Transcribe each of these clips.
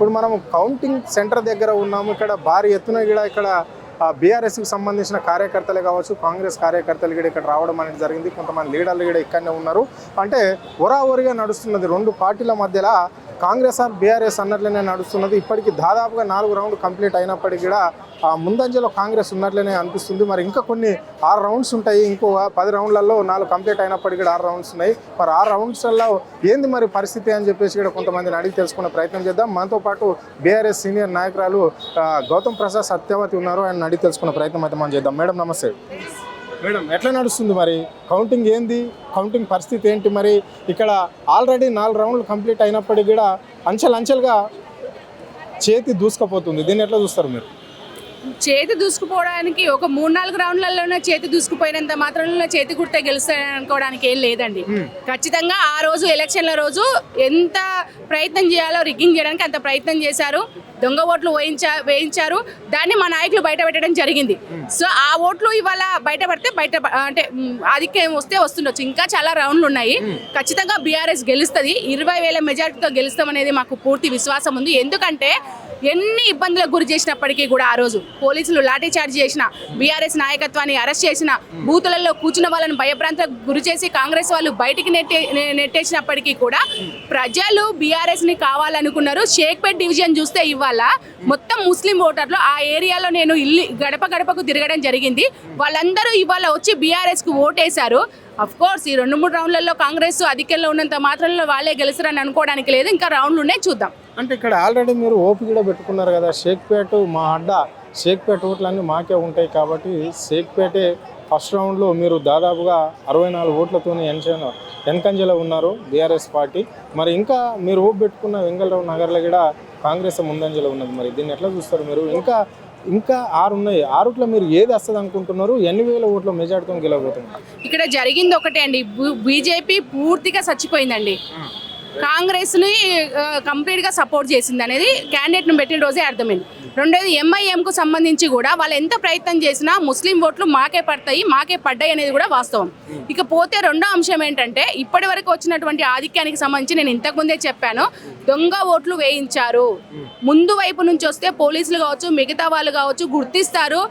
ఇప్పుడు మనం counting centre దగ్గర ఉన్నాము. ఇక్కడ భారీ ఎత్తున ఇక్కడ బీఆర్ఎస్కి సంబంధించిన కార్యకర్తలే కావచ్చు, కాంగ్రెస్ కార్యకర్తలు కూడా ఇక్కడ రావడం అనేది జరిగింది. కొంతమంది లీడర్లు కూడా ఇక్కడనే ఉన్నారు. అంటే ఒరావరిగా నడుస్తున్నది రెండు పార్టీల మధ్యలో. కాంగ్రెస్ ఆర్ బీఆర్ఎస్ అన్నట్లనే నడుస్తున్నది. ఇప్పటికీ దాదాపుగా 4 రౌండ్లు కంప్లీట్ అయినప్పటికీ కూడా ముందంజలో కాంగ్రెస్ ఉన్నట్లనే అనిపిస్తుంది. మరి ఇంకా కొన్ని 6 రౌండ్స్ ఉంటాయి. ఇంకో 10 రౌండ్లలో 4 కంప్లీట్ అయినప్పటికీ కూడా 6 రౌండ్స్ ఉన్నాయి. మరి 6 రౌండ్స్లో ఏంది మరి పరిస్థితి అని చెప్పేసి కూడా కొంతమందిని అడిగి తెలుసుకునే ప్రయత్నం చేద్దాం. మనతో పాటు బీఆర్ఎస్ సీనియర్ నాయకురాలు గౌతమ్ ప్రసాద్ సత్యవతి ఉన్నారు. ఆయన అడిగి తెలుసుకునే ప్రయత్నం అయితే మనం చేద్దాం. మేడం నమస్తే. మేడం ఎట్లా నడుస్తుంది మరి కౌంటింగ్ ఏంది, కౌంటింగ్ పరిస్థితి ఏంటి? మరి ఇక్కడ ఆల్రెడీ 4 రౌండ్లు కంప్లీట్ అయినప్పటికీ కూడా అంచెలంచెలుగా చేతి దూసుకుపోతుంది. దీన్ని ఎట్లా చూస్తారు మీరు? చేతి దూసుకుపోవడానికి ఒక 3-4 రౌండ్లలోనే చేతి దూసుకుపోయినంత మాత్రంలో చేతి గుర్తే గెలుస్తాయని అనుకోవడానికి ఏం లేదండి. ఖచ్చితంగా ఆ రోజు ఎలక్షన్ల రోజు ఎంత ప్రయత్నం చేయాలో రిగ్గింగ్ చేయడానికి అంత ప్రయత్నం చేశారు. దొంగ ఓట్లు వేయించారు. దాన్ని మా నాయకులు బయట పెట్టడం జరిగింది. సో ఆ ఓట్లు ఇవాళ బయటపడితే అంటే ఆధిక్యం వస్తుండొచ్చు. ఇంకా చాలా రౌండ్లు ఉన్నాయి. ఖచ్చితంగా బీఆర్ఎస్ గెలుస్తుంది. 20,000 మెజార్టీతో గెలుస్తామనేది మాకు పూర్తి విశ్వాసం ఉంది. ఎందుకంటే ఎన్ని ఇబ్బందులకు గురి చేసినప్పటికీ కూడా ఆ రోజు పోలీసులు లాఠీ చార్జ్ చేసిన, బీఆర్ఎస్ నాయకత్వాన్ని అరెస్ట్ చేసిన, బూతులలో కూర్చున్న వాళ్ళని భయభ్రాంతులకు గురి చేసి కాంగ్రెస్ వాళ్ళు బయటికి నెట్టేసినప్పటికీ కూడా ప్రజలు బీఆర్ఎస్ని కావాలనుకున్నారు. షేక్పేట్ డివిజన్ చూస్తే ఇవాళ మొత్తం ముస్లిం ఓటర్లు ఆ ఏరియాలో నేను గడప గడపకు తిరగడం జరిగింది. వాళ్ళందరూ ఇవాళ వచ్చి బీఆర్ఎస్కి ఓటేశారు. అఫ్ కోర్స్ ఈ 2-3 రౌండ్లలో కాంగ్రెస్ అధికంలో ఉన్నంత మాత్రంలో వాళ్ళే గెలుస్తారని అనుకోవడానికి లేదు. ఇంకా రౌండ్లు ఉన్నాయి, చూద్దాం. అంటే ఇక్కడ ఆల్రెడీ మీరు ఓపీ కూడా పెట్టుకున్నారు కదా, షేక్పేట మా అడ్డ, షేక్పేట ఓట్లన్నీ మాకే ఉంటాయి కాబట్టి షేక్పేటే ఫస్ట్ రౌండ్లో మీరు దాదాపుగా 64 ఓట్లతో వెనకంజలో ఉన్నారు బీఆర్ఎస్ పార్టీ. మరి ఇంకా మీరు ఓపు పెట్టుకున్న వెంగళరావు నగర్లో కూడా కాంగ్రెస్ ముందంజలో ఉన్నది. మరి దీన్ని ఎట్లా చూస్తారు మీరు? ఇంకా 6 ఉన్నాయి. 6ట్లో మీరు ఏది వస్తుంది అనుకుంటున్నారు? ఎన్ని వేల ఓట్ల మెజార్టీతో గెలవబోతున్నారు? ఇక్కడ జరిగింది ఒకటే అండి, బీజేపీ పూర్తిగా చచ్చిపోయిందండి. కాంగ్రెస్ని కంప్లీట్గా సపోర్ట్ చేసింది అనేది క్యాండిడేట్ను పెట్టిన రోజే అర్థమైంది. రెండోది ఎంఐఎంకు సంబంధించి కూడా వాళ్ళు ఎంత ప్రయత్నం చేసినా ముస్లిం ఓట్లు మాకే పడ్డాయి అనేది కూడా వాస్తవం. ఇకపోతే రెండో అంశం ఏంటంటే ఇప్పటి వరకు వచ్చినటువంటి ఆధిక్యానికి సంబంధించి నేను ఇంతకుముందే చెప్పాను, దొంగ ఓట్లు వేయించారు. ముందు వైపు నుంచి వస్తే పోలీసులు కావచ్చు, మిగతా వాళ్ళు కావచ్చు గుర్తిస్తారు.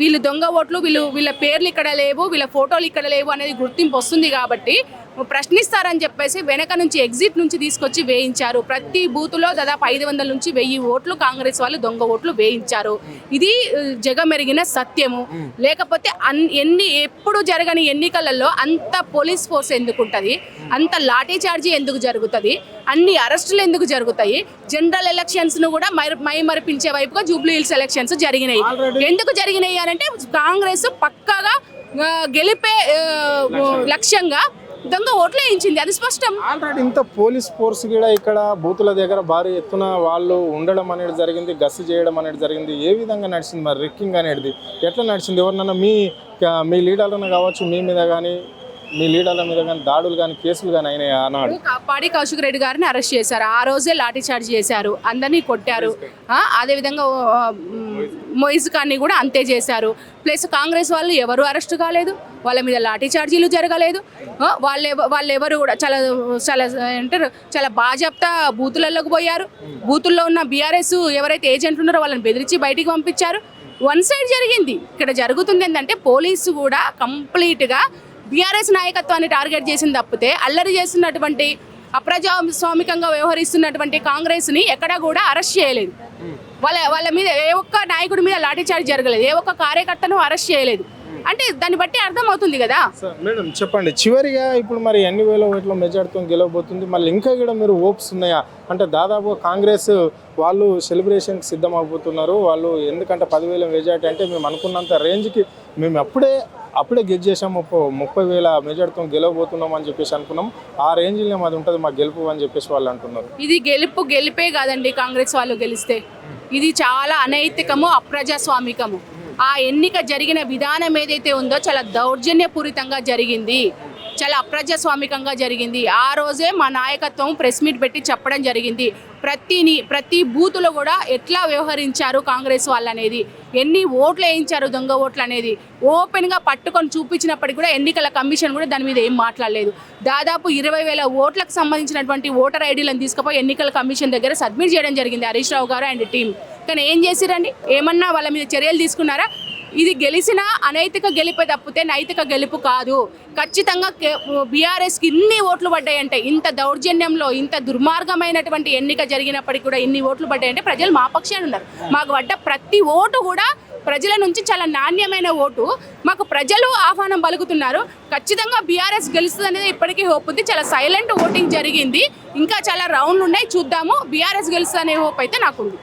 వీళ్ళు దొంగ ఓట్లు, వీళ్ళ పేర్లు ఇక్కడ లేవు, వీళ్ళ ఫోటోలు ఇక్కడ లేవు అనేది గుర్తింపు వస్తుంది కాబట్టి ప్రశ్నిస్తారని చెప్పేసి వెనక నుంచి ఎగ్జిట్ నుంచి తీసుకొచ్చి వేయించారు. ప్రతి బూతులో దాదాపు 500 నుంచి 1000 ఓట్లు కాంగ్రెస్ వాళ్ళు దొంగ ఓట్లు వేయించారు. ఇది జగమెరిగిన సత్యము. లేకపోతే ఎప్పుడు జరగని ఎన్నికలలో అంత పోలీస్ ఫోర్స్ ఎందుకు ఉంటుంది, అంత లాఠీ చార్జీ ఎందుకు జరుగుతుంది, అన్ని అరెస్టులు ఎందుకు జరుగుతాయి? జనరల్ ఎలక్షన్స్ను కూడా మైమరిపించే వైపుగా జూబ్లీ హిల్స్ ఎలక్షన్స్ జరిగినాయి. ఎందుకు జరిగినాయి అని అంటే కాంగ్రెస్ పక్కాగా గెలిపే లక్ష్యంగా దొంగ ఓట్లు వేయించింది, అది స్పష్టం. ఆల్రెడీ ఇంత పోలీస్ ఫోర్స్ కూడా ఇక్కడ బూతుల దగ్గర భారీ ఎత్తున వాళ్ళు ఉండడం అనేది జరిగింది, గస్తీ చేయడం అనేది జరిగింది. ఏ విధంగా నడిచింది మరి రిక్కింగ్ అనేది ఎట్లా నడిచింది? ఎవరినన్నా మీ లీడర్లను కావచ్చు, మీ మీద కానీ మీ లీడర్ల మీద కానీ దాడులు కానీ కేసులు కానీ అయినాయి? అన్నాడు పాడి కౌశిక్ రెడ్డి గారిని అరెస్ట్ చేశారు. ఆ రోజే లాఠీ చార్జ్ చేశారు, అందరినీ కొట్టారు. అదేవిధంగా మొయిజ్ ఖాన్ని కూడా అంతే చేశారు. ప్లస్ కాంగ్రెస్ వాళ్ళు ఎవరు అరెస్ట్ కాలేదు, వాళ్ళ మీద లాఠీ చార్జీలు జరగలేదు. వాళ్ళెవరు కూడా చాలా బాజాప్తా బూతులలోకి పోయారు. బూతుల్లో ఉన్న బీఆర్ఎస్ ఎవరైతే ఏజెంట్లు ఉన్నారో వాళ్ళని బెదిరించి బయటికి పంపించారు. వన్ సైడ్ జరిగింది. ఇక్కడ జరుగుతుంది ఏంటంటే పోలీసు కూడా కంప్లీట్గా బీఆర్ఎస్ నాయకత్వాన్ని టార్గెట్ చేసింది తప్పితే అల్లరి చేస్తున్నటువంటి అప్రజాస్వామికంగా వ్యవహరిస్తున్నటువంటి కాంగ్రెస్ని ఎక్కడా కూడా అరెస్ట్ చేయలేదు. వాళ్ళ మీద ఏ ఒక్క నాయకుడి మీద లాఠీచార్జ్ జరగలేదు, ఏ ఒక్క కార్యకర్తను అరెస్ట్ చేయలేదు. అంటే దాన్ని బట్టి అర్థమవుతుంది కదా. మేడం చెప్పండి, చివరిగా ఇప్పుడు మరి ఎన్ని వేల ఓట్ల మెజార్టీతో గెలవబోతుంది? మళ్ళీ ఇంకా కూడా మీరు హోప్స్ ఉన్నాయా? అంటే దాదాపు కాంగ్రెస్ వాళ్ళు సెలబ్రేషన్కి సిద్ధం అయిపోతున్నారు వాళ్ళు. ఎందుకంటే 10,000 మెజార్టీ అంటే మేము అనుకున్నంత రేంజ్కి మేము అప్పుడే గెట్ చేసాము, 30,000 మెజార్టీతో గెలవబోతున్నాం అని చెప్పేసి అనుకున్నాం. ఆ రేంజ్లో అది ఉంటుంది మా గెలుపు అని చెప్పేసి వాళ్ళు అంటున్నారు. ఇది గెలిపే కాదండి. కాంగ్రెస్ వాళ్ళు గెలిస్తే ఇది చాలా అనైతికము, అప్రజాస్వామికము. ఆ ఎన్నిక జరిగిన విధానం ఏదైతే ఉందో చాలా దౌర్జన్యపూరితంగా జరిగింది. చాలా అప్రజాస్వామికంగా జరిగింది. ఆ రోజే మా నాయకత్వం ప్రెస్ మీట్ పెట్టి చెప్పడం జరిగింది. ప్రతి బూతులో కూడా ఎట్లా వ్యవహరించారు కాంగ్రెస్ వాళ్ళు అనేది, ఎన్ని ఓట్లు వేయించారు దొంగ ఓట్లు అనేది ఓపెన్గా పట్టుకొని చూపించినప్పటికీ కూడా ఎన్నికల కమిషన్ కూడా దాని మీద ఏం మాట్లాడలేదు. దాదాపు 20,000 ఓట్లకు సంబంధించినటువంటి ఓటర్ ఐడీలను తీసుకుపోయి ఎన్నికల కమిషన్ దగ్గర సబ్మిట్ చేయడం జరిగింది హరీష్ రావు గారు అండ్ టీం. కానీ ఏం చేసిరండి? ఏమన్నా వాళ్ళ మీద చర్యలు తీసుకున్నారా? ఇది గెలిచిన అనైతిక గెలిపే తప్పితే నైతిక గెలుపు కాదు. ఖచ్చితంగా బీఆర్ఎస్కి ఇన్ని ఓట్లు పడ్డాయంటే, ఇంత దౌర్జన్యంలో ఇంత దుర్మార్గమైనటువంటి ఎన్నిక జరిగినప్పటికీ కూడా ఇన్ని ఓట్లు పడ్డాయంటే ప్రజలు మా పక్షాన ఉన్నారు. మాకు పడ్డ ప్రతి ఓటు కూడా ప్రజల నుంచి చాలా నాణ్యమైన ఓటు. మాకు ప్రజలు ఆహ్వానం పలుకుతున్నారు. ఖచ్చితంగా బీఆర్ఎస్ గెలుస్తుంది అనేది ఇప్పటికీ హోప్ ఉంది. చాలా సైలెంట్ ఓటింగ్ జరిగింది. ఇంకా చాలా రౌండ్లు ఉన్నాయి, చూద్దాము. బీఆర్ఎస్ గెలుస్తుంది అనే హోప్ అయితే నాకుంది.